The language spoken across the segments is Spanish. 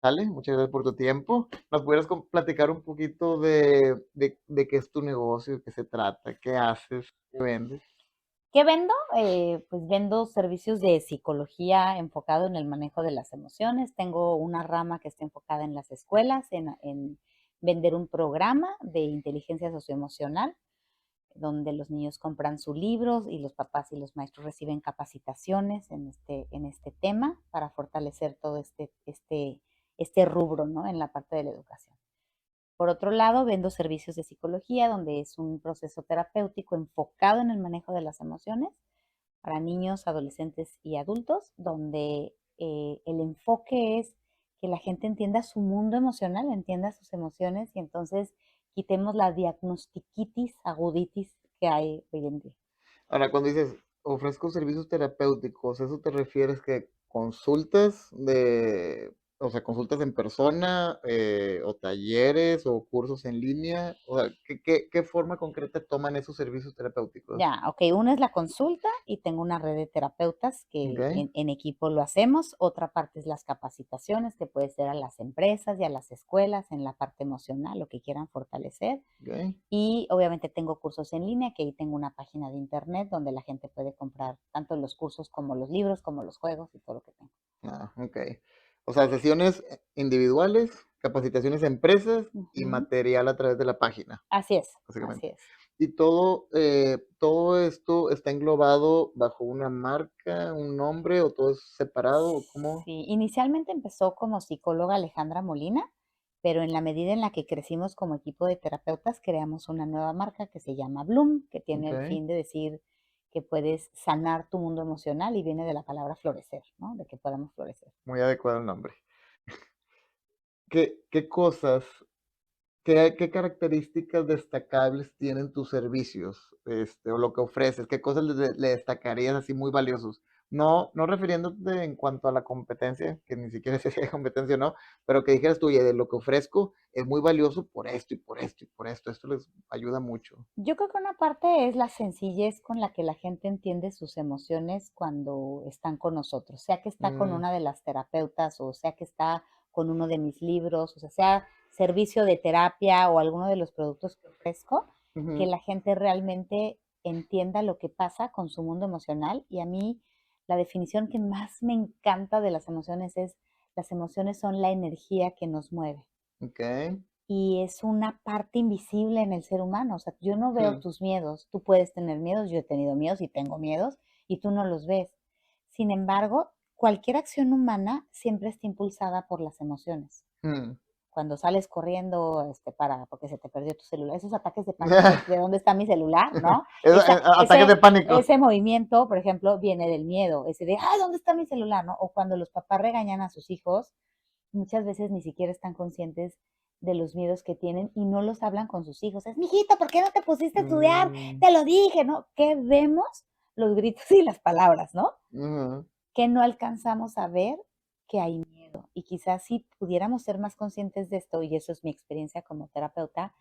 Sale, muchas gracias por tu tiempo. ¿Nos pudieras platicar un poquito de qué es tu negocio, de qué se trata, qué haces, qué vendes? ¿Qué vendo? Pues vendo servicios de psicología enfocado en el manejo de las emociones. Tengo una rama que está enfocada en las escuelas, en vender un programa de inteligencia socioemocional, donde los niños compran sus libros y los papás y los maestros reciben capacitaciones en este tema para fortalecer todo este rubro, ¿no? En la parte de la educación. Por otro lado, vendo servicios de psicología, donde es un proceso terapéutico enfocado en el manejo de las emociones para niños, adolescentes y adultos, donde el enfoque es que la gente entienda su mundo emocional, entienda sus emociones y entonces quitemos la diagnostiquitis, aguditis que hay hoy en día. Ahora, cuando dices ofrezco servicios terapéuticos, ¿eso te refieres que consultas o sea, consultas en persona, o talleres o cursos en línea? O sea, ¿qué forma concreta toman esos servicios terapéuticos? Ya, ok, una es la consulta y tengo una red de terapeutas Ok, que en equipo lo hacemos. Otra parte es las capacitaciones, que puede ser a las empresas y a las escuelas en la parte emocional, lo que quieran fortalecer. ok. Y obviamente tengo cursos en línea, que ahí tengo una página de internet donde la gente puede comprar tanto los cursos como los libros, como los juegos y todo lo que tengo. Ah, ok. O sea, sesiones individuales, capacitaciones a empresas y Ujú. material a través de la página, Así es, así básicamente. es. Y todo esto está englobado bajo una marca, un nombre, o todo es separado, ¿o cómo? Sí, inicialmente empezó como psicóloga Alejandra Molina, pero en la medida en la que crecimos como equipo de terapeutas, creamos una nueva marca que se llama Bloom, que tiene Ok, el fin de decir que puedes sanar tu mundo emocional y viene de la palabra florecer, ¿no? De que podamos florecer. muy adecuado el nombre. ¿Qué cosas, qué características destacables tienen tus servicios, o lo que ofreces? ¿Qué cosas le destacarías así muy valiosos? No refiriéndote en cuanto a la competencia, que ni siquiera sé si hay competencia o no, pero que dijeras tú, oye, de lo que ofrezco es muy valioso por esto y por esto y por esto. Esto les ayuda mucho. Yo creo que una parte es la sencillez con la que la gente entiende sus emociones cuando están con nosotros, sea que está con Mm, una de las terapeutas o sea que está con uno de mis libros, o sea servicio de terapia o alguno de los productos que ofrezco, que ujú, la gente realmente entienda lo que pasa con su mundo emocional. Y a mí la definición que más me encanta de las emociones es: las emociones son la energía que nos mueve ok, y es una parte invisible en el ser humano. O sea, yo no veo mm, tus miedos. Tú puedes tener miedos, yo he tenido miedos y tengo miedos, y tú no los ves. Sin embargo, cualquier acción humana siempre está impulsada por las emociones. mm. Cuando sales corriendo, porque se te perdió tu celular, esos ataques de pánico, ¿de dónde está mi celular? ¿No? Ataques de pánico. Ese movimiento, por ejemplo, viene del miedo, ese de, ay, ¿dónde está mi celular? ¿No? O cuando los papás regañan a sus hijos, muchas veces ni siquiera están conscientes de los miedos que tienen y no los hablan con sus hijos. Es, mijito, ¿por qué no te pusiste a estudiar? Mm, Te lo dije, ¿no? ¿Qué vemos? Los gritos y las palabras, ¿no? ujú, Que no alcanzamos a ver que hay miedo. Y quizás si pudiéramos ser más conscientes de esto, y eso es mi experiencia como terapeuta,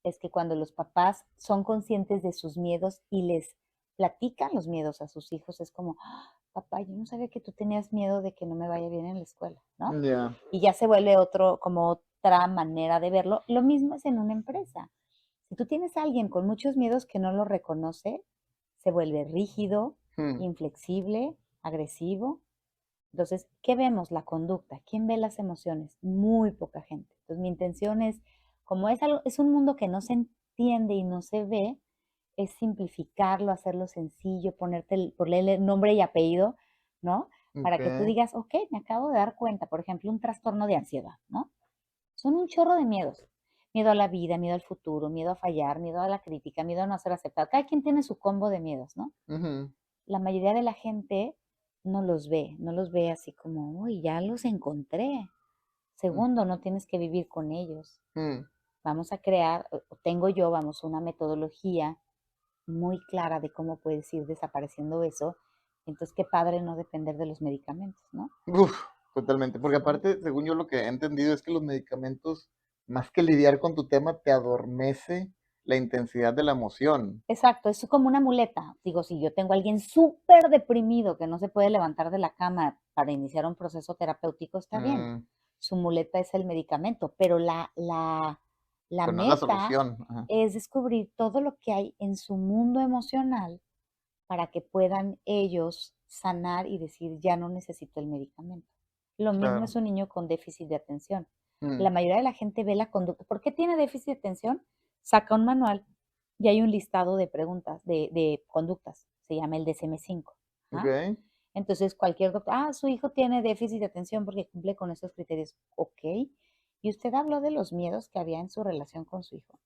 es que cuando los papás son conscientes de sus miedos y les platican los miedos a sus hijos, es como, "Ah, papá, yo no sabía que tú tenías miedo de que no me vaya bien en la escuela, ¿no?" ya. Y ya se vuelve como otra manera de verlo. Lo mismo es en una empresa. Si tú tienes a alguien con muchos miedos que no lo reconoce, se vuelve rígido, Mm, inflexible, agresivo. Entonces, ¿qué vemos? La conducta. ¿Quién ve las emociones? Muy poca gente. Entonces, mi intención es, como es un mundo que no se entiende y no se ve, es simplificarlo, hacerlo sencillo, ponerle nombre y apellido, ¿no? ok. Para que tú digas, ok, me acabo de dar cuenta, por ejemplo, un trastorno de ansiedad, ¿no? Son un chorro de miedos. Miedo a la vida, miedo al futuro, miedo a fallar, miedo a la crítica, miedo a no ser aceptado. Cada quien tiene su combo de miedos, ¿no? Ujú, La mayoría de la gente no los ve así como, uy, ya los encontré. mm, Segundo, no tienes que vivir con ellos. mm. Vamos a crear, tengo yo, vamos, una metodología muy clara de cómo puedes ir desapareciendo eso. Entonces, qué padre no depender de los medicamentos, ¿no? Uf, totalmente, porque Sí. aparte, según yo lo que he entendido es que los medicamentos, más que lidiar con tu tema, te adormece la intensidad de la emoción. Exacto, es como una muleta. Digo, si yo tengo a alguien súper deprimido que no se puede levantar de la cama para iniciar un proceso terapéutico, está bien. Mm, su muleta es el medicamento, pero la Pero no es la meta solución. Ajá. es descubrir todo lo que hay en su mundo emocional para que puedan ellos sanar y decir, ya no necesito el medicamento. Lo mismo Claro. es un niño con déficit de atención. La Mm, mayoría de la gente ve la conducta. ¿Por qué tiene déficit de atención? Saca un manual y hay un listado de preguntas, de conductas. Se llama el DSM-5. ¿Ah? ok. Entonces, cualquier doctor, su hijo tiene déficit de atención porque cumple con esos criterios. Ok. Y usted habló de los miedos que había en su relación con su hijo.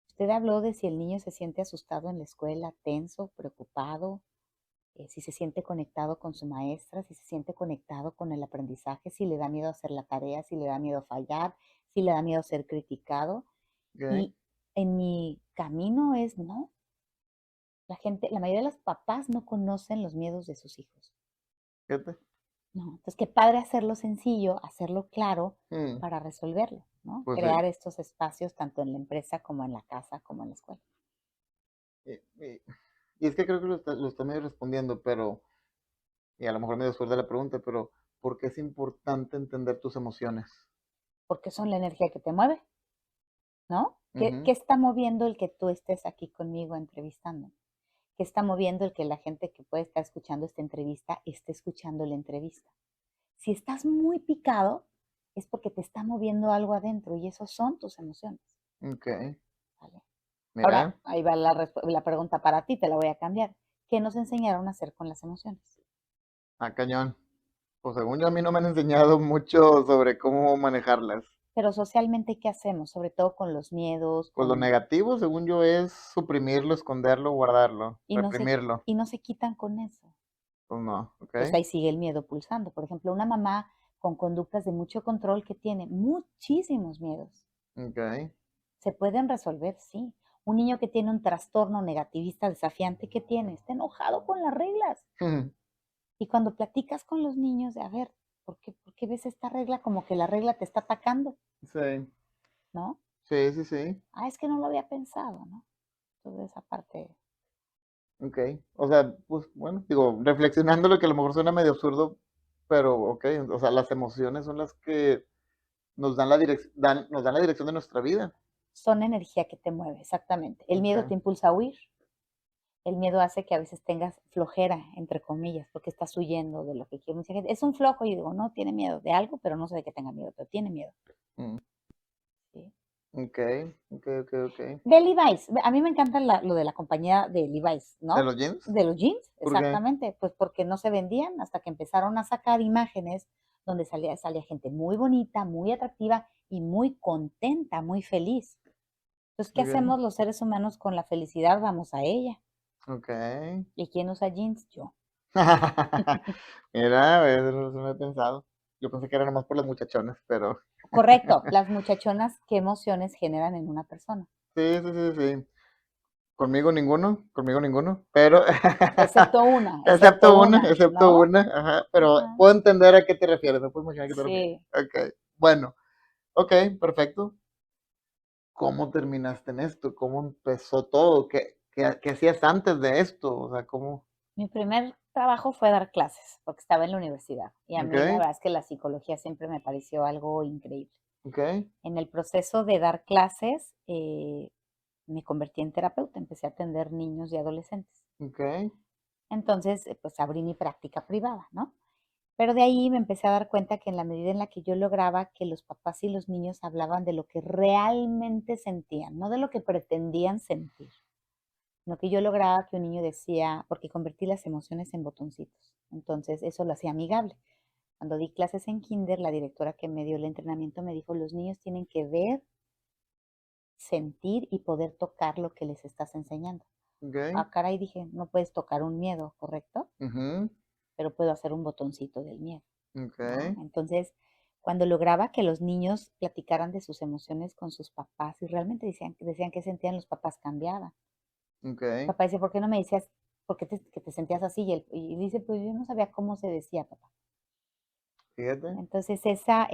Usted habló de si el niño se siente asustado en la escuela, tenso, preocupado, si se siente conectado con su maestra, si se siente conectado con el aprendizaje, si le da miedo hacer la tarea, si le da miedo fallar, si le da miedo ser criticado. Ok. Y en mi camino es, no, la mayoría de los papás no conocen los miedos de sus hijos. Fíjate. No, entonces qué padre hacerlo sencillo, hacerlo claro Mm, para resolverlo, ¿no? pues sí. Crear estos espacios tanto en la empresa como en la casa, como en la escuela. Y, y- y es que creo que lo está medio respondiendo, pero, y a lo mejor medio suelta la pregunta, pero ¿por qué es importante entender tus emociones? Porque son la energía que te mueve, ¿no? ¿Qué Ujú, está moviendo el que tú estés aquí conmigo entrevistando? ¿Qué está moviendo el que la gente que puede estar escuchando esta entrevista esté escuchando la entrevista? Si estás muy picado, es porque te está moviendo algo adentro y esos son tus emociones. ok. ¿Vale? Ahora, Mira, ahí va la pregunta para ti, te la voy a cambiar. ¿Qué nos enseñaron a hacer con las emociones? cañón. Pues según yo a mí no me han enseñado mucho sobre cómo manejarlas. Pero socialmente, ¿qué hacemos? Sobre todo con los miedos, Pues lo con... negativo, según yo, es suprimirlo, esconderlo, guardarlo, Y no se, reprimirlo. y no se quitan con eso. Pues no, ¿ok? Entonces ahí sigue el miedo pulsando. Por ejemplo, una mamá con conductas de mucho control que tiene muchísimos miedos. Ok. ¿Se pueden resolver? Sí. Un niño que tiene un trastorno negativista desafiante, ¿qué tiene? Está enojado con las reglas. Y cuando platicas con los niños, de, a ver, ¿por qué ves esta regla como que la regla te está atacando? Sí, ¿No? sí, sí, sí. Es que no lo había pensado, ¿no? Toda esa parte. Ok. O sea, pues bueno, digo, reflexionando lo que a lo mejor suena medio absurdo, pero ok, o sea, las emociones son las que nos dan la dirección de nuestra vida. Son energía que te mueve, exactamente. El miedo Ok. te impulsa a huir. El miedo hace que a veces tengas flojera, entre comillas, porque estás huyendo de lo que quiere mucha gente. Es un flojo, y yo digo, no, tiene miedo de algo, pero no sé de qué tenga miedo, pero tiene miedo. Mm, ¿Sí? ok, ok, ok, ok. De Levi's, a mí me encanta lo de la compañía de Levi's, ¿De ¿no? los jeans? De los jeans, ¿Por qué? exactamente, pues porque no se vendían hasta que empezaron a sacar imágenes donde salía gente muy bonita, muy atractiva y muy contenta, muy feliz. Entonces, ¿qué Ok, hacemos los seres humanos con la felicidad? Vamos a ella. ok. ¿Y quién usa jeans? Yo. Mira, eso no lo he pensado. Yo pensé que era nomás por las muchachonas, pero Correcto, las muchachonas, ¿qué emociones generan en una persona? sí, sí, sí, sí. Conmigo ninguno, pero Excepto una, excepto ¿no? una, ajá, pero Ajá. puedo entender a qué te refieres, no puedo imaginar a qué te refieres. Sí, Ok, bueno, ok, perfecto. ¿Cómo terminaste en esto? ¿Cómo empezó todo? ¿Qué hacías antes de esto? O sea, ¿cómo? mi primer trabajo fue dar clases, porque estaba en la universidad. Y a Ok, mí la verdad es que la psicología siempre me pareció algo increíble. ok, En el proceso de dar clases, me convertí en terapeuta, empecé a atender niños y adolescentes. ok, Entonces, pues abrí mi práctica privada, ¿no? Pero de ahí me empecé a dar cuenta que en la medida en la que yo lograba que los papás y los niños hablaban de lo que realmente sentían, no de lo que pretendían sentir, sino que yo lograba que un niño decía, porque convertí las emociones en botoncitos. Entonces, eso lo hacía amigable. Cuando di clases en kinder, la directora que me dio el entrenamiento me dijo, los niños tienen que ver, sentir y poder tocar lo que les estás enseñando. ok, Caray, dije, no puedes tocar un miedo, ¿correcto? ujú, Pero puedo hacer un botoncito del miedo, ok, ¿no? Entonces, cuando lograba que los niños platicaran de sus emociones con sus papás y realmente decían que sentían, los papás cambiaban. ok, Papá dice, ¿por qué no me decías que te sentías así? Y dice, pues yo no sabía cómo se decía, papá. fíjate, Entonces, esa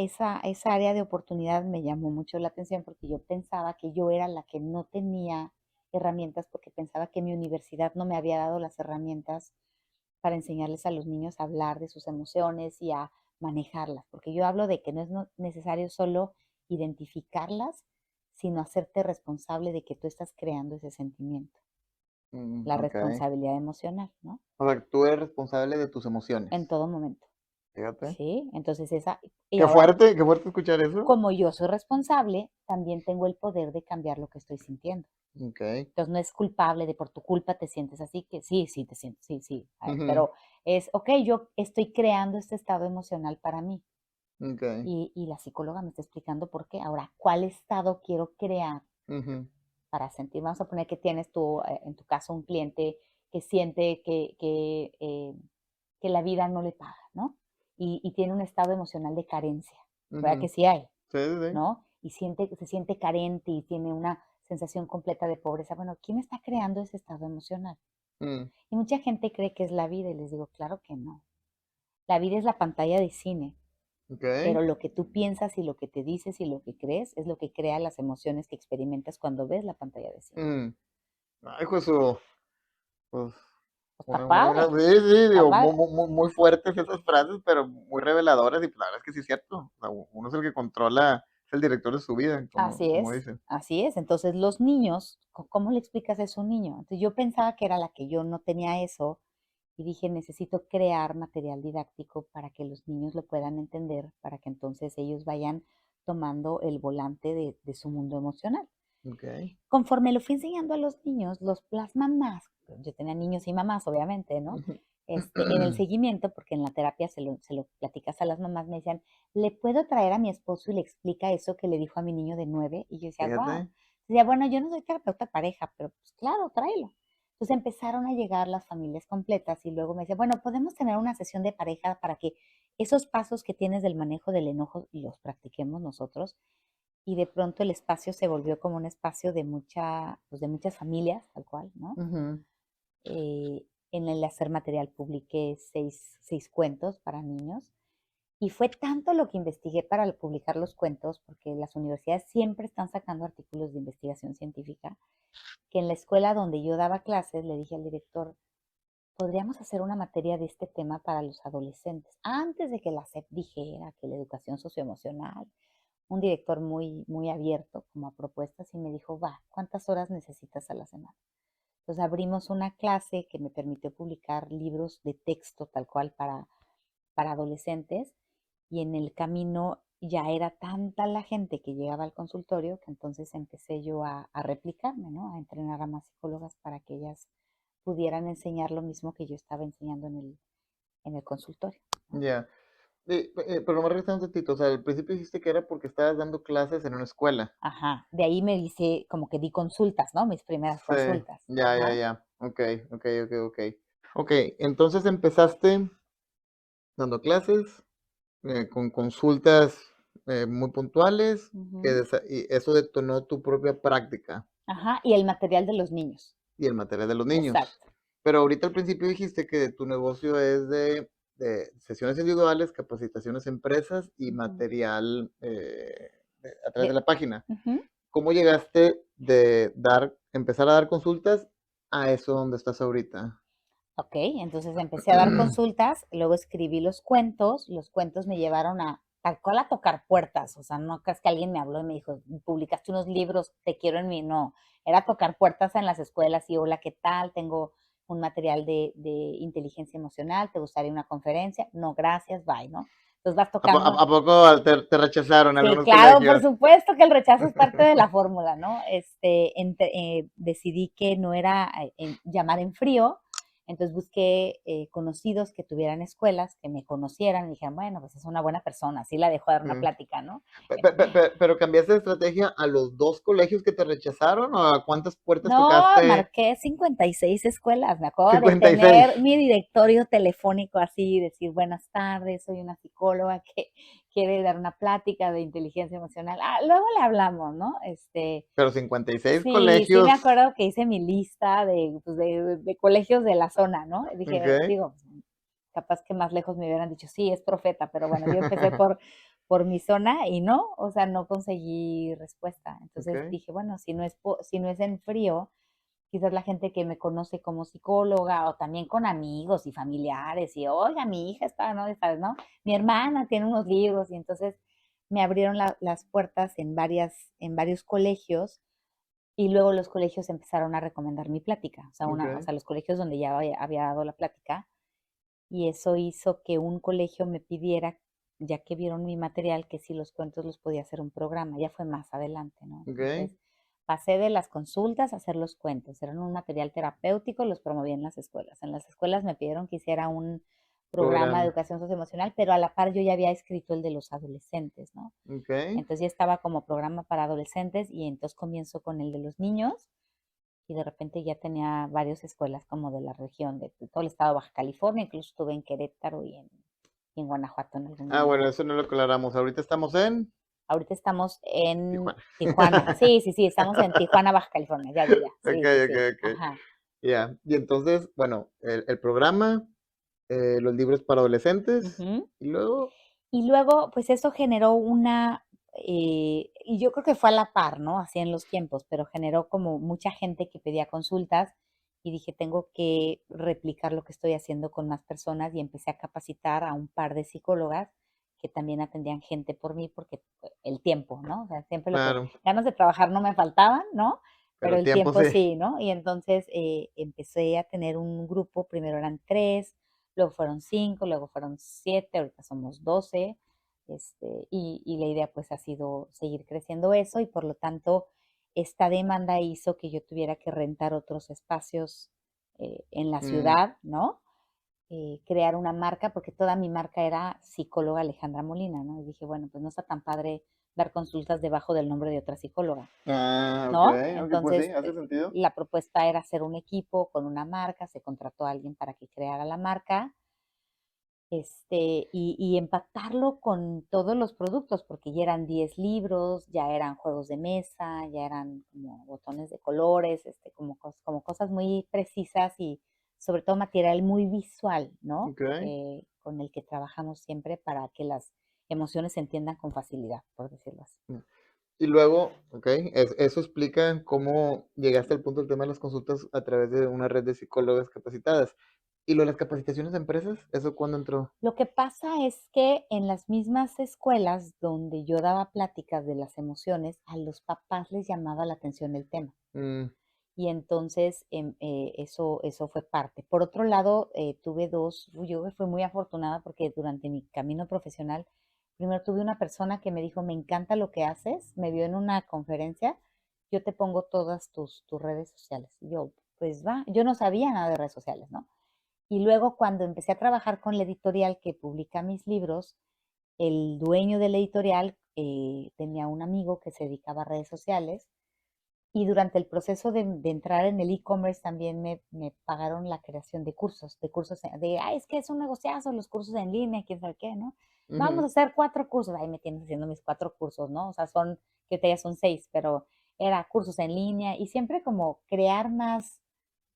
área de oportunidad me llamó mucho la atención porque yo pensaba que yo era la que no tenía herramientas porque pensaba que mi universidad no me había dado las herramientas para enseñarles a los niños a hablar de sus emociones y a manejarlas, porque yo hablo de que no es necesario solo identificarlas, sino hacerte responsable de que tú estás creando ese sentimiento, la Ok. responsabilidad emocional, ¿no? O sea, tú eres responsable de tus emociones. En todo momento, Fíjate. ¿sí? Entonces y ahora, Qué fuerte escuchar eso. como yo soy responsable, también tengo el poder de cambiar lo que estoy sintiendo. Ok. Entonces no es culpable de por tu culpa te sientes así, que sí, sí te sientes, sí, sí, Ujú, pero es, ok, yo estoy creando este estado emocional para mí ok. y la psicóloga me está explicando por qué. Ahora, ¿cuál estado quiero crear Ujú, para sentir? Vamos a poner que tienes tú, en tu caso, un cliente que siente que la vida no le paga, ¿no? Y tiene un estado emocional de carencia, ¿verdad que ujú. sí hay? Sí, sí, sí. ¿No? Y se siente carente y tiene una sensación completa de pobreza. Bueno, ¿quién está creando ese estado emocional? Mm, Y mucha gente cree que es la vida y les digo, claro que no. La vida es la pantalla de cine, ok. pero lo que tú piensas y lo que te dices y lo que crees es lo que crea las emociones que experimentas cuando ves la pantalla de cine. Mm. Ay, pues su, pues, Pues está padre, sí, sí, está digo, padre. muy fuertes esas frases, pero muy reveladoras, y pues la verdad es que sí es cierto. O sea, uno es el que controla, es el director de su vida, Así como es, dicen. así es. Entonces los niños, ¿cómo le explicas eso a un niño? Entonces yo pensaba que era la que yo no tenía eso y dije, necesito crear material didáctico para que los niños lo puedan entender, para que entonces ellos vayan tomando el volante de su mundo emocional. Ok. Conforme lo fui enseñando a los niños, las mamás, yo tenía niños y mamás, obviamente, ¿no? Ujú. En el seguimiento, porque en la terapia se lo platicas a las mamás, me decían, ¿le puedo traer a mi esposo y le explica eso que le dijo a mi niño de 9? Y yo decía, wow. Fíjate. Decía, bueno, yo no soy terapeuta de pareja, pero pues claro, tráelo. Entonces empezaron a llegar las familias completas y luego me decía, bueno, podemos tener una sesión de pareja para que esos pasos que tienes del manejo del enojo los practiquemos nosotros. Y de pronto el espacio se volvió como un espacio pues de muchas familias, tal cual, ¿no? Ujú. En el hacer material publiqué seis cuentos para niños y fue tanto lo que investigué para publicar los cuentos, porque las universidades siempre están sacando artículos de investigación científica, que en la escuela donde yo daba clases le dije al director, podríamos hacer una materia de este tema para los adolescentes, antes de que la SEP dijera que la educación socioemocional, un director muy abierto como a propuestas y me dijo, va, ¿cuántas horas necesitas a la semana? Entonces abrimos una clase que me permitió publicar libros de texto tal cual para adolescentes y en el camino ya era tanta la gente que llegaba al consultorio que entonces empecé yo a replicarme, ¿no? A entrenar a más psicólogas para que ellas pudieran enseñar lo mismo que yo estaba enseñando en el consultorio, ¿no? Ya. Pero me regresando un tantito, o sea, al principio dijiste que era porque estabas dando clases en una escuela. Ajá, de ahí me dice como que di consultas, ¿no? Mis primeras Sí, consultas. Ajá. ya. Ok, ok. Ok, entonces empezaste dando clases, con consultas muy puntuales, Ujú. y eso detonó tu propia práctica Ajá, y el material de los niños. y el material de los niños. Exacto. Pero ahorita al principio dijiste que tu negocio es de sesiones individuales, capacitaciones a empresas y Ujú. material a través de De, la página. ujú. ¿Cómo llegaste de empezar a dar consultas a eso donde estás ahorita? Ok, entonces empecé a dar consultas, luego escribí los cuentos me llevaron a tal cual a tocar puertas, o sea, no crees que alguien me habló y me dijo, publicaste unos libros, te quiero en mí, no, era tocar puertas en las escuelas y hola, ¿qué tal? Tengo un material de inteligencia emocional, ¿te gustaría una conferencia? No, gracias, bye, ¿no? Entonces vas tocando. A poco te rechazaron Sí, algunos claro, por colegios? supuesto que el rechazo es parte de la fórmula, ¿no? Decidí que no era llamar en frío, entonces busqué conocidos que tuvieran escuelas, que me conocieran y dijeran, bueno, pues es una buena persona, así la dejo dar una Sí. plática, ¿no? Pero cambiaste de estrategia a los dos colegios que te rechazaron, ¿o a cuántas puertas No, tocaste? marqué 56 escuelas. Me acuerdo de 56. tener mi directorio telefónico así, decir buenas tardes, soy una psicóloga que quiere dar una plática de inteligencia emocional. Ah, luego le hablamos, ¿no? Pero 56 Sí me colegios. acuerdo que hice mi lista pues de colegios de la zona, ¿no? Y dije, Ok, digo, capaz que más lejos me hubieran dicho, sí, es profeta, pero bueno, yo empecé por mi zona y no, o sea, no conseguí respuesta. Entonces ok. dije, bueno, si no es en frío, quizás la gente que me conoce como psicóloga o también con amigos y familiares y, oiga, mi hija está, ¿no? ¿Sabes, no? Mi hermana tiene unos libros y entonces me abrieron las puertas en varios colegios y luego los colegios empezaron a recomendar mi plática, o Ok, sea, los colegios donde ya había dado la plática y eso hizo que un colegio me pidiera, ya que vieron mi material, que si los cuentos los podía hacer un programa, ya fue más adelante, ¿no? ok. Entonces, pasé de las consultas a hacer los cuentos, eran un material terapéutico, los promoví en las escuelas. En las escuelas me pidieron que hiciera un programa de Programa. educación socioemocional, pero a la par yo ya había escrito el de los adolescentes, ¿no? Ok. Entonces ya estaba como programa para adolescentes y entonces comienzo con el de los niños y de repente ya tenía varias escuelas como de la región, de todo el estado de Baja California, incluso estuve en Querétaro y en Guanajuato en algún Ah, bueno, momento. eso no lo aclaramos. Ahorita estamos en Ahorita estamos en Tijuana. Tijuana. Sí, sí, sí, estamos en Tijuana, Baja California. Ya, ya, ya. Ok, Sí, sí, ok, sí. ok. Ajá. Ya. Y entonces, bueno, el programa, los libros para adolescentes, Ujú. y luego, Y luego, pues eso generó y yo creo que fue a la par, ¿no? Así en los tiempos, pero generó como mucha gente que pedía consultas y dije, tengo que replicar lo que estoy haciendo con más personas y empecé a capacitar a un par de psicólogas que también atendían gente por mí porque el tiempo, ¿no? O sea, siempre claro, ganas de trabajar no me faltaban, ¿no? Pero pero el tiempo tiempo sí. sí, ¿no? Y entonces empecé a tener un grupo, primero eran tres, luego fueron 5, luego fueron 7, ahorita somos 12, y la idea pues ha sido seguir creciendo eso y por lo tanto esta demanda hizo que yo tuviera que rentar otros espacios en la Mm, ciudad, ¿no? Crear una marca, porque toda mi marca era psicóloga Alejandra Molina, ¿no? Y dije, bueno, pues no está tan padre dar consultas debajo del nombre de otra psicóloga, ah, ok, ¿no? ok, pues sí, Entonces, hace sentido. la propuesta era hacer un equipo con una marca, se contrató a alguien para que creara la marca, y empatarlo con todos los productos, porque ya eran 10 libros, ya eran juegos de mesa, ya eran como botones de colores, como cosas muy precisas y sobre todo material muy visual, ¿no? Ok. Con el que trabajamos siempre para que las emociones se entiendan con facilidad, por decirlo así. Y luego, ok, eso explica cómo llegaste al punto del tema de las consultas a través de una red de psicólogas capacitadas. ¿Y lo de las capacitaciones de empresas? ¿Eso cuándo entró? Lo que pasa es que en las mismas escuelas donde yo daba pláticas de las emociones, a los papás les llamaba la atención el tema. Mm, Y entonces eso fue parte. Por otro lado, yo fui muy afortunada porque durante mi camino profesional, primero tuve una persona que me dijo, me encanta lo que haces, me vio en una conferencia, yo te pongo todas tus redes sociales. Y yo, pues va, yo no sabía nada de redes sociales, ¿no? Y luego cuando empecé a trabajar con la editorial que publica mis libros, el dueño de la editorial tenía un amigo que se dedicaba a redes sociales y durante el proceso de entrar en el e-commerce también me pagaron la creación de cursos, ay, es que es un negociazo los cursos en línea, quién sabe qué, ¿no? Vamos a ujú, hacer 4 cursos, ahí me tienes haciendo mis 4 cursos, ¿no? O sea, que ahorita ya son 6, pero era cursos en línea y siempre como crear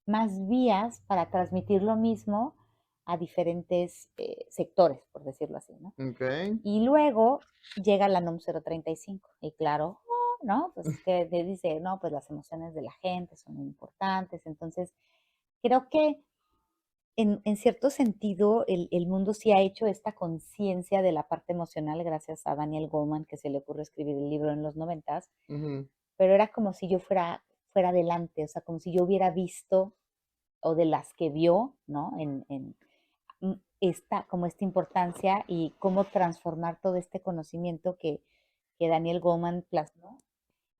más vías para transmitir lo mismo a diferentes sectores, por decirlo así, ¿no? ok. Y luego llega la NOM 035 y claro, ¿no? Pues que te dice, no, pues las emociones de la gente son muy importantes. Entonces, creo que en cierto sentido el mundo sí ha hecho esta conciencia de la parte emocional gracias a Daniel Goleman, que se le ocurrió escribir el libro en los 90, Ujú, pero era como si yo fuera adelante, o sea, como si yo hubiera visto o de las que vio, ¿no? Como esta importancia y cómo transformar todo este conocimiento que Daniel Goleman plasmó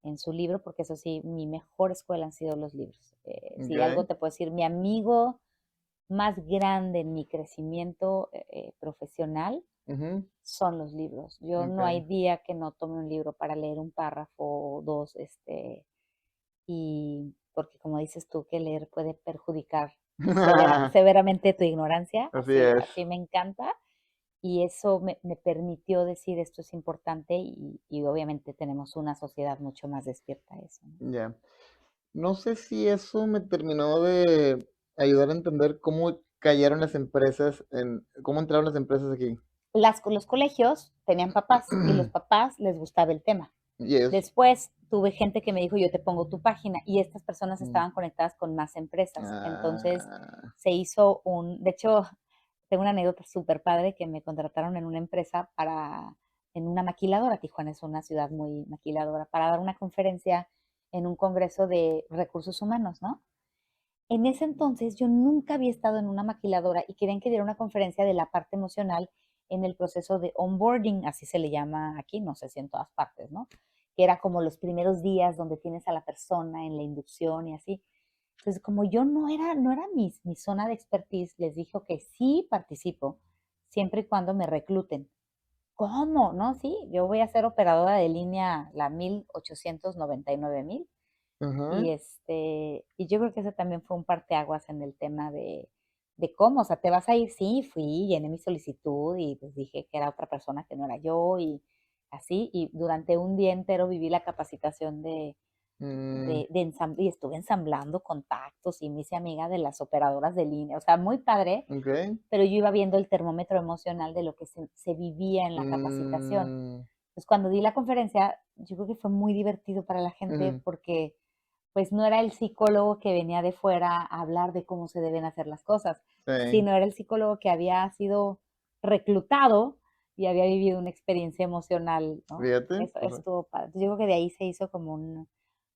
en su libro, porque eso sí, mi mejor escuela han sido los libros. Si algo ok, te puedo decir, mi amigo más grande en mi crecimiento profesional ujú, son los libros. Yo no hay ok. día que no tome un libro para leer un párrafo o dos, y porque como dices tú, que leer puede perjudicar severamente tu ignorancia, Así así, es. así me encanta. Y eso me permitió decir esto es importante y obviamente tenemos una sociedad mucho más despierta a eso, ¿no? Ya. No sé si eso me terminó de ayudar a entender cómo cayeron las empresas cómo entraron las empresas aquí. Los colegios tenían papás y los papás les gustaba el tema. Yes. Después tuve gente que me dijo, yo te pongo tu página y estas personas Mm. estaban conectadas con más empresas. Entonces Ah, se hizo de hecho, tengo una anécdota súper padre que me contrataron en una empresa en una maquiladora. Tijuana es una ciudad muy maquiladora, para dar una conferencia en un congreso de recursos humanos, ¿no? En ese entonces yo nunca había estado en una maquiladora y querían que diera una conferencia de la parte emocional en el proceso de onboarding, así se le llama aquí, no sé si en todas partes, ¿no? Que era como los primeros días donde tienes a la persona en la inducción y así. Entonces, como yo no era mi zona de expertise, les dije que sí participo, siempre y cuando me recluten. ¿Cómo? No, sí, yo voy a ser operadora de línea la 1899,000 ujú, y yo creo que ese también fue un parteaguas en el tema de cómo, o sea, te vas a ir, sí, fui, llené mi solicitud y pues dije que era otra persona que no era yo y así, y durante un día entero viví la capacitación mm, y estuve ensamblando contactos y me hice amiga de las operadoras de línea, o sea, muy padre, ok. pero yo iba viendo el termómetro emocional de lo que se vivía en la capacitación. Mm, Entonces, cuando di la conferencia, yo creo que fue muy divertido para la gente ujú, porque pues no era el psicólogo que venía de fuera a hablar de cómo se deben hacer las cosas, sí, sino era el psicólogo que había sido reclutado y había vivido una experiencia emocional, ¿no? fíjate. Eso estuvo padre. Entonces, yo creo que de ahí se hizo como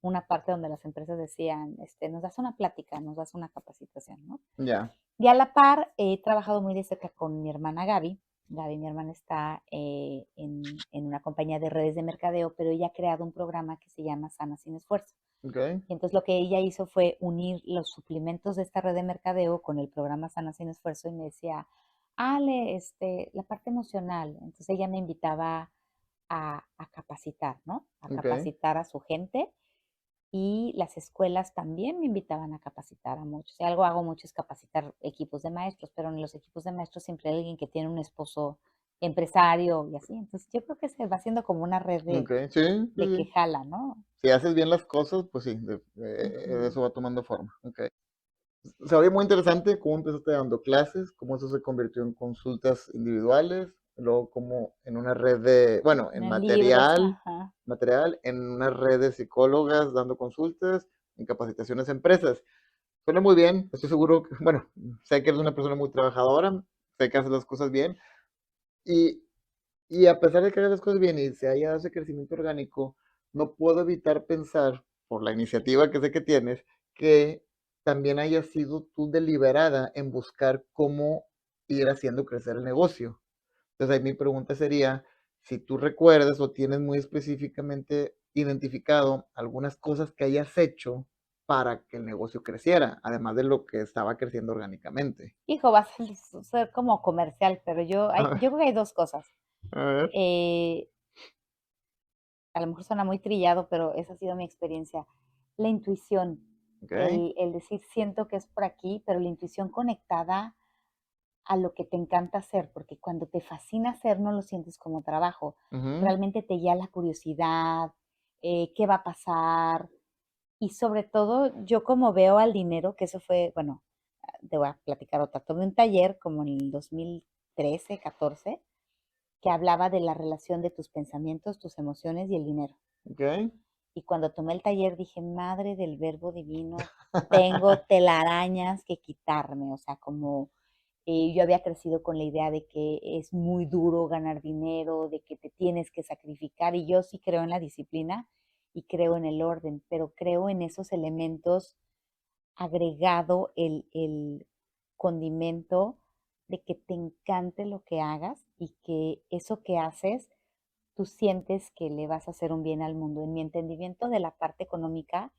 una parte donde las empresas decían, nos das una plática, nos das una capacitación, ¿no? Ya, Y a la par, he trabajado muy de cerca con mi hermana Gaby. Gaby, mi hermana, está en una compañía de redes de mercadeo, pero ella ha creado un programa que se llama Sana Sin Esfuerzo. ok. Y entonces lo que ella hizo fue unir los suplementos de esta red de mercadeo con el programa Sana Sin Esfuerzo y me decía, Ale, la parte emocional. Entonces ella me invitaba a capacitar, ¿no? A Ok. capacitar a su gente y las escuelas también me invitaban a capacitar a muchos. Y algo hago mucho es capacitar equipos de maestros, pero en los equipos de maestros siempre hay alguien que tiene un esposo empresario y así. Entonces yo creo que se va haciendo como una red Ok, sí, sí, de que sí. jala, ¿no? Si haces bien las cosas, pues sí, Ujú. eso va tomando forma. Ok. Se oye muy interesante cómo empezaste dando clases, cómo eso se convirtió en consultas individuales, luego como en una red de, bueno, en En libros, ajá. material, en una red de psicólogas dando consultas, en capacitaciones a empresas. Suena muy bien, estoy seguro que, bueno, sé que eres una persona muy trabajadora, sé que haces las cosas bien, y, y a pesar de que hagas las cosas bien y se haya dado ese crecimiento orgánico, no puedo evitar pensar, por la iniciativa que sé que tienes, que también hayas sido tú deliberada en buscar cómo ir haciendo crecer el negocio. Entonces ahí mi pregunta sería, si tú recuerdas o tienes muy específicamente identificado algunas cosas que hayas hecho para que el negocio creciera, además de lo que estaba creciendo orgánicamente. Hijo, va a ser como comercial, pero A ver, yo creo que hay dos cosas. a ver, Eh, a lo mejor suena muy trillado, pero esa ha sido mi experiencia. La intuición, ok, el decir siento que es por aquí, pero la intuición conectada a lo que te encanta hacer, porque cuando te fascina hacer no lo sientes como trabajo, ujú, realmente te guía la curiosidad, qué va a pasar y sobre todo yo como veo al dinero, que eso fue, bueno, te voy a platicar otra, tomé un taller como en el 2013, 14, que hablaba de la relación de tus pensamientos, tus emociones y el dinero. ok. Y cuando tomé el taller dije, madre del verbo divino, tengo telarañas que quitarme, o sea, como yo había crecido con la idea de que es muy duro ganar dinero, de que te tienes que sacrificar y yo sí creo en la disciplina y creo en el orden, pero creo en esos elementos agregado el condimento de que te encante lo que hagas y que eso que haces, tú sientes que le vas a hacer un bien al mundo. En mi entendimiento de la parte económica,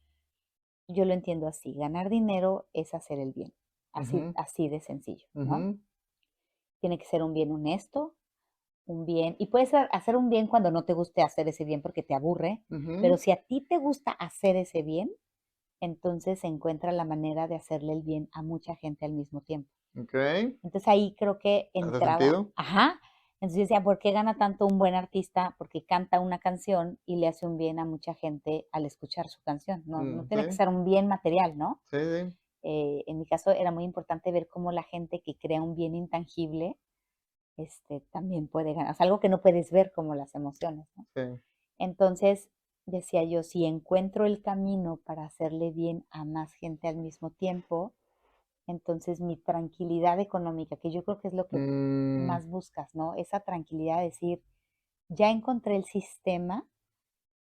yo lo entiendo así, ganar dinero es hacer el bien, así, Ujú, así de sencillo, ¿no? ujú, Tiene que ser un bien honesto, un bien, y puedes hacer un bien cuando no te guste hacer ese bien porque te aburre, pero ujú, si a ti te gusta hacer ese bien, entonces se encuentra la manera de hacerle el bien a mucha gente al mismo tiempo. ok. Entonces ahí creo que ¿Hace entraba, sentido? ajá, entonces yo decía, ¿por qué gana tanto un buen artista? Porque canta una canción y le hace un bien a mucha gente al escuchar su canción. No tiene que Sí, ser un bien material, ¿no? sí, sí, En mi caso era muy importante ver cómo la gente que crea un bien intangible, también puede ganar. O sea, algo que no puedes ver como las emociones, ¿no? sí. Entonces, decía yo, si encuentro el camino para hacerle bien a más gente al mismo tiempo, entonces mi tranquilidad económica, que yo creo que es lo que Mm, más buscas, ¿no? Esa tranquilidad de decir, ya encontré el sistema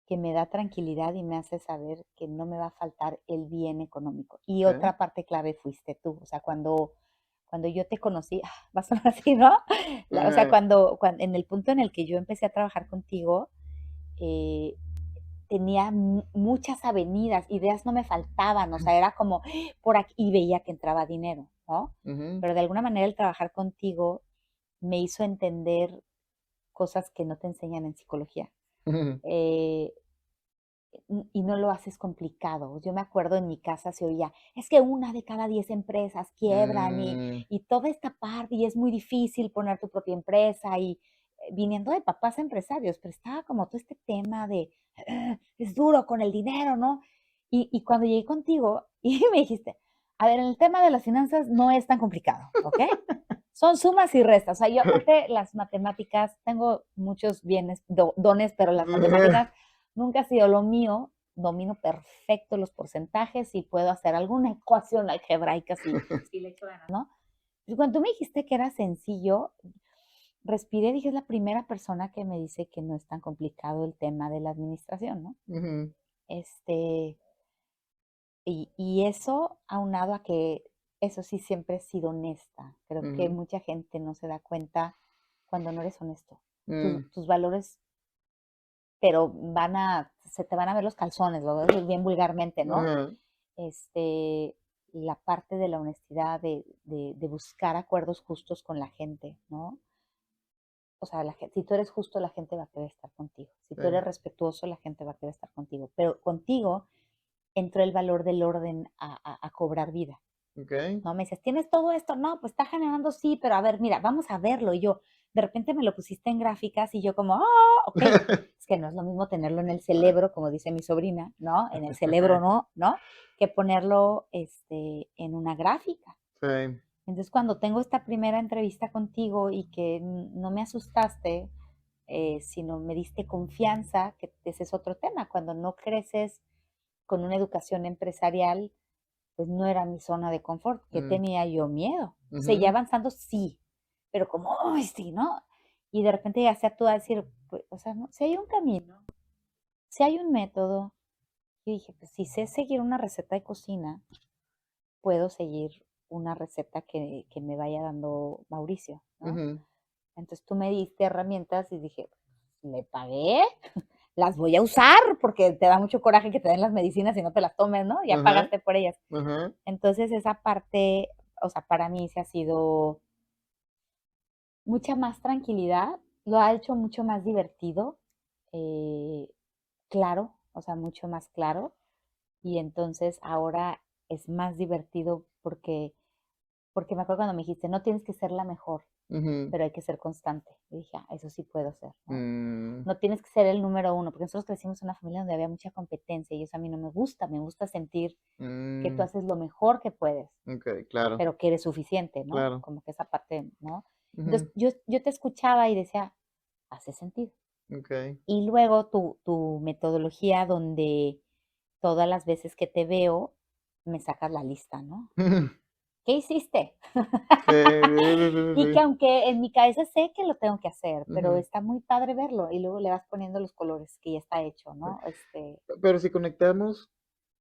que me da tranquilidad y me hace saber que no me va a faltar el bien económico. Y ok. otra parte clave fuiste tú, o sea, cuando yo te conocí, va a sonar así, ¿no? O sea, Ajá. en el punto en el que yo empecé a trabajar contigo, eh, tenía muchas avenidas, ideas no me faltaban, o sea, era como por aquí y veía que entraba dinero, ¿no? Ujú, Pero de alguna manera el trabajar contigo me hizo entender cosas que no te enseñan en psicología. ujú. Eh, y no lo haces complicado. Yo me acuerdo en mi casa se oía, es que una de cada 10 empresas quiebran Mm, y toda esta parte y es muy difícil poner tu propia empresa y viniendo de papás empresarios, pero estaba como todo este tema de es duro con el dinero, ¿no? Y cuando llegué contigo y me dijiste, a ver, en el tema de las finanzas no es tan complicado, ¿ok? Son sumas y restas. O sea, yo aparte las matemáticas, tengo muchos bienes, dones, pero las matemáticas nunca ha sido lo mío. Domino perfecto los porcentajes y puedo hacer alguna ecuación algebraica si le echo ganas, ¿no? Y cuando tú me dijiste que era sencillo, respiré, dije, es la primera persona que me dice que no es tan complicado el tema de la administración, ¿no? ujú, Este, y eso aunado a que, eso sí, siempre he sido honesta. Creo que ujú, mucha gente no se da cuenta cuando no eres honesto. mm, Tus valores, pero se te van a ver los calzones, lo voy a decir bien vulgarmente, ¿no? ajá, Este, la parte de la honestidad, de buscar acuerdos justos con la gente, ¿no? O sea, si tú eres justo, la gente va a querer estar contigo. Si tú sí, eres respetuoso, la gente va a querer estar contigo. Pero contigo entró el valor del orden a cobrar vida. ok. ¿No? Me dices, ¿tienes todo esto? No, pues está generando, sí, pero a ver, mira, vamos a verlo. Y yo, de repente me lo pusiste en gráficas y yo como, ok, es que no es lo mismo tenerlo en el cerebro, como dice mi sobrina, ¿no? En el cerebro no, ¿no? Que ponerlo en una gráfica. Sí, Entonces, cuando tengo esta primera entrevista contigo y que no me asustaste, sino me diste confianza, que ese es otro tema, cuando no creces con una educación empresarial, pues no era mi zona de confort, que mm, tenía yo miedo. Seguía ujú, avanzando, sí, pero como, ay, sí, ¿no? Y de repente ya sea tú a decir, pues, o sea, ¿no? Si hay un camino, si hay un método, y dije, pues si sé seguir una receta de cocina, puedo seguir una receta que me vaya dando Mauricio, ¿no? ujú, Entonces tú me diste herramientas y dije, le pagué, las voy a usar porque te da mucho coraje que te den las medicinas y no te las tomes, ¿no? Ya ajá, pagaste por ellas. ajá, Entonces esa parte, o sea, para mí se ha sido mucha más tranquilidad, lo ha hecho mucho más divertido, eh, claro, o sea, mucho más claro. Y entonces ahora es más divertido porque me acuerdo cuando me dijiste, no tienes que ser la mejor, ujú, pero hay que ser constante. Y dije, eso sí puedo ser, ¿no? mm, No tienes que ser el número uno, porque nosotros crecimos en una familia donde había mucha competencia y eso a mí no me gusta sentir que tú mm, haces lo mejor que puedes, ok, claro, pero que eres suficiente, ¿no? claro, Como que esa parte, ¿no? Entonces ujú, yo te escuchaba y decía, hace sentido. ok. Y luego tu metodología donde todas las veces que te veo, me sacas la lista, ¿no? ¿Qué hiciste? Sí, sí, sí, Y que sí, aunque en mi cabeza sé que lo tengo que hacer, sí, pero ujú. está muy padre verlo y luego le vas poniendo los colores que ya está hecho, ¿no? Pero si conectamos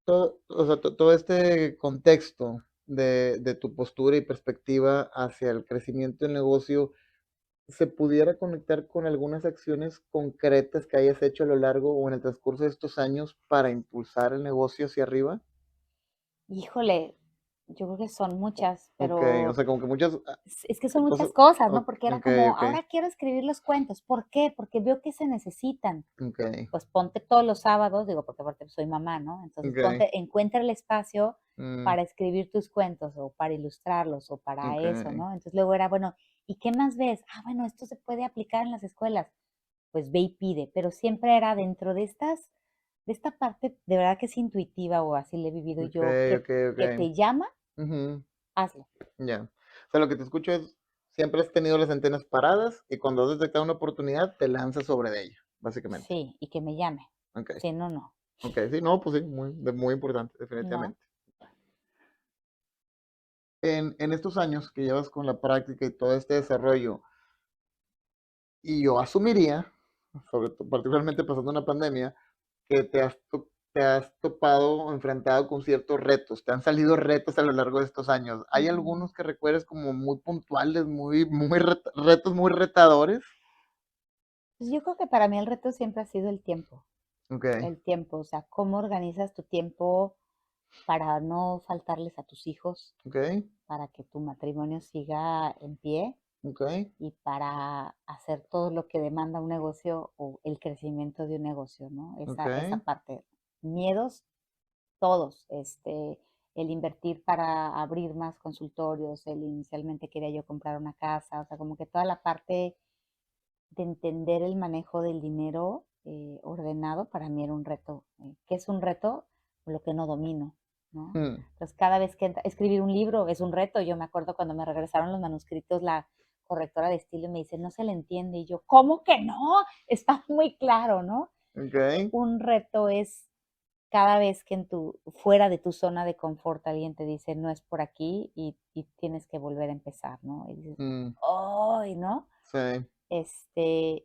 todo, o sea, todo este contexto de tu postura y perspectiva hacia el crecimiento del negocio, ¿se pudiera conectar con algunas acciones concretas que hayas hecho a lo largo o en el transcurso de estos años para impulsar el negocio hacia arriba? Híjole, yo creo que son muchas, Ok, o pero sea, como que muchas, es que son cosas, muchas cosas, ¿no? Porque era ok, como, ok, ahora quiero escribir los cuentos. ¿Por qué? Porque veo que se necesitan. ok, Pues ponte todos los sábados, digo, porque aparte soy mamá, ¿no? Entonces ok, encuentra el espacio mm, para escribir tus cuentos o para ilustrarlos o para ok, eso, ¿no? Entonces luego era, bueno, ¿y qué más ves? Ah, bueno, esto se puede aplicar en las escuelas. Pues ve y pide, pero siempre era dentro de esta parte de verdad que es intuitiva o así le he vivido ok, yo, ok, ok, que te llama, ujú, hazlo. ya. O sea, lo que te escucho es, siempre has tenido las antenas paradas y cuando has detectado una oportunidad, te lanzas sobre de ella, básicamente. Sí, y que me llame. Ok, Si no, no. ok, sí, no, pues sí, muy importante, No. definitivamente. En estos años que llevas con la práctica y todo este desarrollo, y yo asumiría, particularmente pasando una pandemia, que te has topado o enfrentado con ciertos retos, te han salido retos a lo largo de estos años. ¿Hay Ujú. algunos que recuerdes como muy puntuales, retos muy retadores? Pues yo creo que para mí el reto siempre ha sido el tiempo. Ok, El tiempo, o sea, cómo organizas tu tiempo para no faltarles a tus hijos, ok, para que tu matrimonio siga en pie ok, y para hacer todo lo que demanda un negocio o el crecimiento de un negocio, ¿no? ok, Esa parte. Miedos, todos. El invertir para abrir más consultorios, el inicialmente quería yo comprar una casa, o sea, como que toda la parte de entender el manejo del dinero ordenado para mí era un reto. ¿Qué es un reto? Lo que no domino, ¿no? mm, Entonces, cada vez que escribir un libro es un reto. Yo me acuerdo cuando me regresaron los manuscritos, la correctora de estilo me dice, no se le entiende. Y yo, ¿cómo que no? Está muy claro, ¿no? ok, Un reto es cada vez que fuera de tu zona de confort alguien te dice, no es por aquí y tienes que volver a empezar, ¿no? Y dices, mm, ¡ay!, ¿no? sí,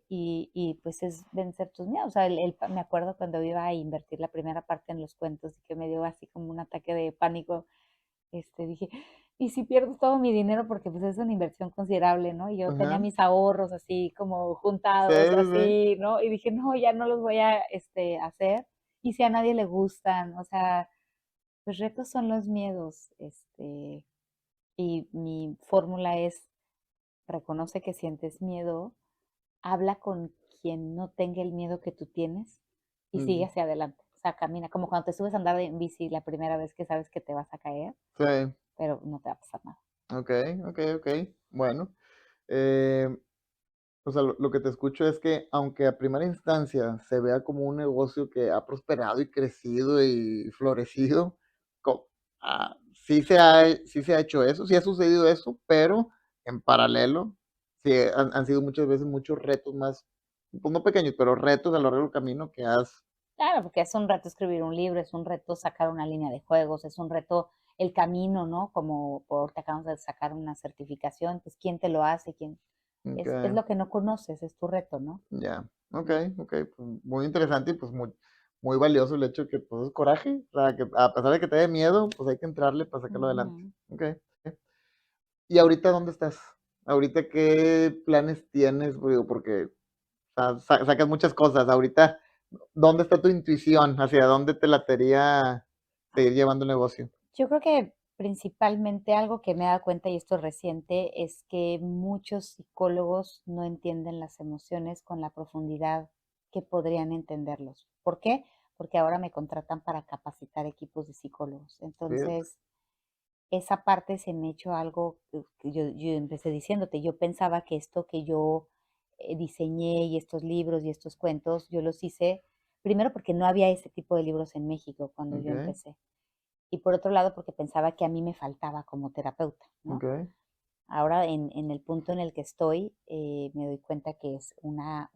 Y pues es vencer tus miedos. O sea, me acuerdo cuando iba a invertir la primera parte en los cuentos y que me dio así como un ataque de pánico, dije, ¿y si pierdo todo mi dinero? Porque pues es una inversión considerable, ¿no? Y yo tenía ajá, mis ahorros así como sí, juntados, sí, sí, así, ¿no? Y dije, no, ya no los voy a hacer. Y si a nadie le gustan, o sea, los retos son los miedos, y mi fórmula es, reconoce que sientes miedo, habla con quien no tenga el miedo que tú tienes y sigue mm, hacia adelante. O sea, camina, como cuando te subes a andar en bici la primera vez que sabes que te vas a caer, sí, pero no te va a pasar nada. ok, ok, ok, bueno. eh, O sea, lo que te escucho es que, aunque a primera instancia se vea como un negocio que ha prosperado y crecido y florecido, sí se ha hecho eso, sí ha sucedido eso, pero en paralelo, sí han sido muchas veces muchos retos más, pues no pequeños, pero retos a lo largo del camino que has. Claro, porque es un reto escribir un libro, es un reto sacar una línea de juegos, es un reto el camino, ¿no? Como por te acabamos de sacar una certificación, pues quién te lo hace, quién es Ok, lo que no conoces, es tu reto, ¿no? ya, ok, Mm. ok, pues muy interesante y pues muy valioso el hecho de que pues es coraje, o sea, que a pesar de que te dé miedo, pues hay que entrarle para sacarlo adelante. Ujú. Ok. ¿Y ahorita dónde estás? ¿Ahorita qué planes tienes? Digo, porque sacas muchas cosas. Ahorita, ¿dónde está tu intuición? ¿Hacia dónde te latería seguir llevando el negocio? Yo creo que principalmente algo que me he dado cuenta, y esto es reciente, es que muchos psicólogos no entienden las emociones con la profundidad que podrían entenderlos. ¿Por qué? Porque ahora me contratan para capacitar equipos de psicólogos. Fíjate. Entonces, esa parte se me echó algo que yo empecé diciéndote, yo pensaba que esto que yo diseñé y estos libros y estos cuentos, yo los hice primero porque no había ese tipo de libros en México cuando yo Ok, empecé. Y por otro lado, porque pensaba que a mí me faltaba como terapeuta, ¿no? ok. Ahora, en el punto en el que estoy, me doy cuenta que es una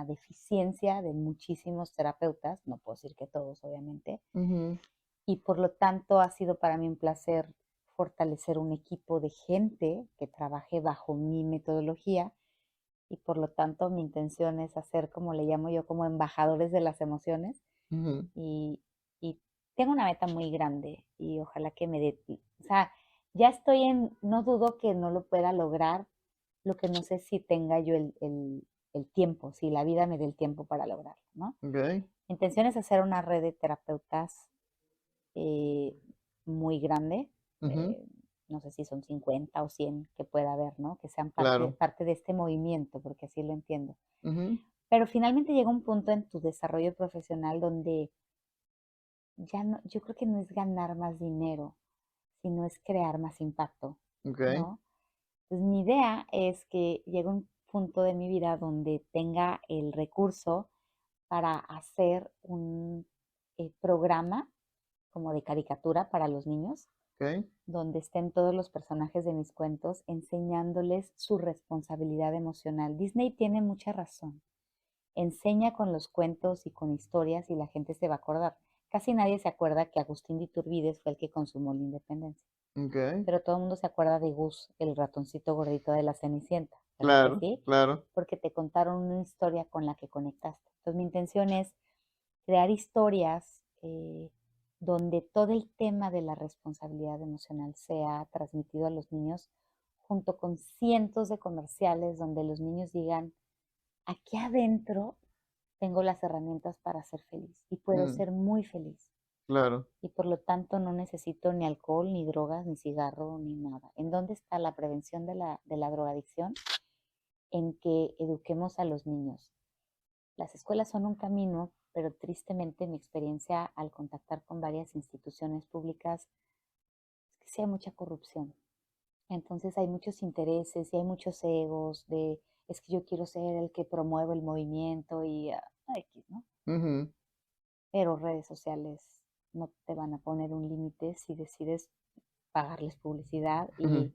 deficiencia de muchísimos terapeutas, no puedo decir que todos, obviamente, Ujú, y por lo tanto ha sido para mí un placer fortalecer un equipo de gente que trabaje bajo mi metodología y por lo tanto mi intención es hacer, como le llamo yo, como embajadores de las emociones ujú, y, y tengo una meta muy grande y ojalá que me dé, o sea, ya estoy no dudo que no lo pueda lograr, lo que no sé si tenga yo el tiempo, si la vida me dé el tiempo para lograrlo, ¿no? ok, Mi intención es hacer una red de terapeutas eh, muy grande, ujú, eh, no sé si son 50 o 100 que pueda haber, ¿no? Que sean claro. parte de este movimiento, porque así lo entiendo. Ujú, Pero finalmente llega un punto en tu desarrollo profesional donde ya no, yo creo que no es ganar más dinero, sino es crear más impacto, ok, ¿no? Entonces, mi idea es que llegue un punto de mi vida donde tenga el recurso para hacer un programa como de caricatura para los niños, ok, donde estén todos los personajes de mis cuentos enseñándoles su responsabilidad emocional. Disney tiene mucha razón. enseña con los cuentos y con historias y la gente se va a acordar. Casi nadie se acuerda que Agustín de Iturbide fue el que consumó la independencia, Ok. pero todo el mundo se acuerda de Gus, el ratoncito gordito de la Cenicienta, ¿verdad que Claro, sí? claro. Porque te contaron una historia con la que conectaste. Entonces mi intención es crear historias donde todo el tema de la responsabilidad emocional sea transmitido a los niños junto con cientos de comerciales donde los niños digan, aquí adentro tengo las herramientas para ser feliz y puedo Mm, ser muy feliz. claro. Y por lo tanto no necesito ni alcohol, ni drogas, ni cigarro, ni nada. ¿En dónde está la prevención de la drogadicción? En que eduquemos a los niños. Las escuelas son un camino, pero tristemente mi experiencia al contactar con varias instituciones públicas es que sí hay mucha corrupción. Entonces hay muchos intereses y hay muchos egos de es que yo quiero ser el que promueve el movimiento y X, ¿no? Ujú, Pero redes sociales no te van a poner un límite si decides pagarles publicidad ujú,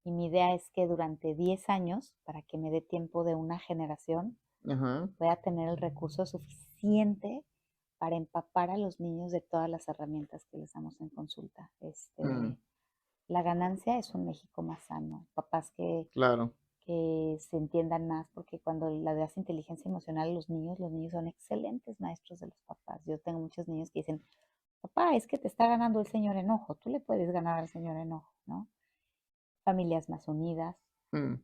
y mi idea es que durante 10 años, para que me dé tiempo de una generación, ajá, voy a tener el recurso suficiente para empapar a los niños de todas las herramientas que les damos en consulta. mm, La ganancia es un México más sano, papás claro. que se entiendan más, porque cuando la das inteligencia emocional a los niños son excelentes maestros de los papás. Yo tengo muchos niños que dicen, papá, es que te está ganando el señor enojo, tú le puedes ganar al señor enojo, ¿no? Familias más unidas Mm,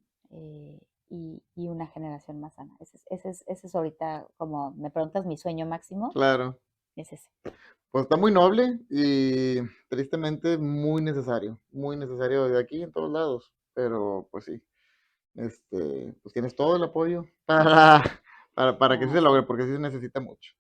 y una generación más sana. Ese es ahorita, como me preguntas, mi sueño máximo, claro. es ese. Pues está muy noble y tristemente muy necesario de aquí en todos lados, pero pues sí, pues tienes todo el apoyo para que sí No, se logre, sí. porque sí se necesita mucho.